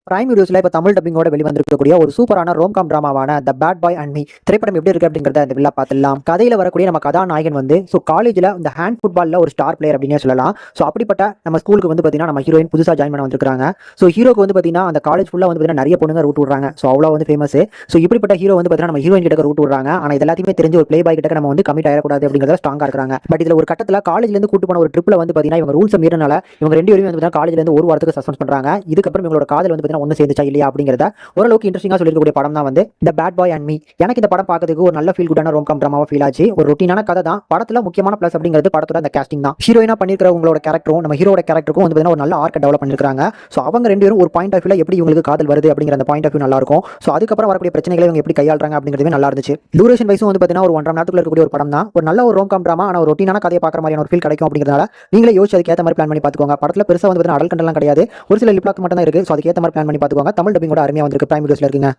Prime வீடியோஸ்ல இப்ப தமிழ் டப்பிங்கோட வெளிவந்திருக்கக்கூடிய ஒரு சூப்பரான ரோம்காம் டிராமாவான the bad boy and me திரைப்படம் எப்படி இருக்கு அப்படிங்கறத இந்த வில்லா பார்த்துலாம். கதையில வரக்கூடிய நம்ம கதாநாயகன் வந்து காலேஜ்ல இந்த ஹேண்ட் ஃபுட்பால்ல ஒரு ஸ்டார் பிளேயர் அப்படின்னே சொல்லலாம். அப்படிப்பட்ட நம்ம ஸ்கூலுக்கு வந்து பாத்தீங்கன்னா நம்ம ஹீரோயின் புதுசா ஜாயின் பண்ண வந்திருக்காங்க. ஹீரோக்கு வந்து பாத்தீங்கன்னா அந்த காலேஜ் ஃபுல்லா வந்து பாத்தீங்கன்னா நிறைய பொண்ணுங்க ரூட் விடுறாங்க. அவ்வளவு வந்து ஃபேமஸ். இப்படிப்பட்ட ஹீரோ வந்து பாத்தீங்கன்னா நம்ம ஹீரோயின் கிட்ட ரூட் விடுறாங்க. ஆனா இது எல்லாத்தையுமே தெரிஞ்ச ஒரு பிளே பாய் கிட்ட நம்ம வந்து கமிட் ஆயிடக்கூடாது அப்படிங்கறத ஸ்ட்ராங்கா இருக்காங்க. பட் இதுல ஒரு கட்டத்துல காலேஜ்ல இருந்து கூட்டு போன ஒரு ட்ரிப்ல வந்து பாத்தீங்கன்னா இவங்க ரூல்ஸ் மீறினால இவங்க ரெண்டு பேரும் வந்து காலேஜ்ல இருந்து ஒரு வாரத்துக்கு சஸ்பெண்ட் பண்றாங்க. இதுக்கப்புறம் இவங்களோட காதல் வந்து பாத்தீங்கன்னா ஒன்னு சேர்ந்துச்சா இல்லையா அப்படிங்கறத ஓரளவுக்கு இன்ட்ரெஸ்டிங்கா சொல்லிருக்கக்கூடிய படம் தான் வந்து த பேட் பாய் அண்ட் மீ. எனக்கு இந்த படம் பார்க்கிறதுக்கு ஒரு நல்ல ஃபீல் குட்டான ரோம்காம் டிராமாவா ஃபீல் ஆச்சு. ஒரு ரொட்டீனான கதை தான். படத்துல முக்கியமான பிளஸ் அப்படிங்கிறது படத்தோட அந்த கேஸ்டிங் தான். ஹீரோயினா பண்ணிருக்கிறவங்களோட கேரக்டரும் நம்ம ஹீரோட கேரக்டருக்கும் வந்து ஒரு நல்ல ஆர்க் டெவலப் பண்ணிருக்காங்க. அவங்க ரெண்டு பேரும் ஒரு பாயிண்ட் ஆஃப் வியூல எப்படி இவங்களுக்கு காதல் வருது அப்படிங்கிற அந்த பாயிண்ட் ஆஃப் வியூ நல்லா இருக்கும். அதுக்கப்புறம் வரக்கூடிய பிரச்சனைகளை இவங்க எப்படி கையாளுறாங்க அப்படிங்கிறது நல்லா இருந்துச்சு. டியூரேஷன் வைஸும் வந்து பாத்தீங்கன்னா ஒரு 1.5 மணி நேரத்துக்குள்ள இருக்கக்கூடிய ஒரு படம் தான். ஒரு நல்ல ஒரு ரோம்காம் டிராமா. ஆனா ஒரு ரொட்டீனான கதையை பார்க்குற மாதிரியான ஒரு ஃபீல் கிடைக்கும் அப்படிங்கிறதால நீங்களே யோசிச்சு அதுக்கேற்ற மாதிரி பிளான் பண்ணி பார்த்துக்கோங்க. படத்துல பெருசா வந்து அடல் கண்டெல்லாம் கிடையாது. ஒரு சில லிப்லாக் மட்டும் தான் இருக்கு. அதுக்கேற்ற மாதிரி பிளான் பண்ணி பார்த்துக்கோங்க. தமிழ் டப்பிங்கோட அருமையா வந்திருக்கு. பிரைம் வீடியோஸ்ல இருக்குங்க.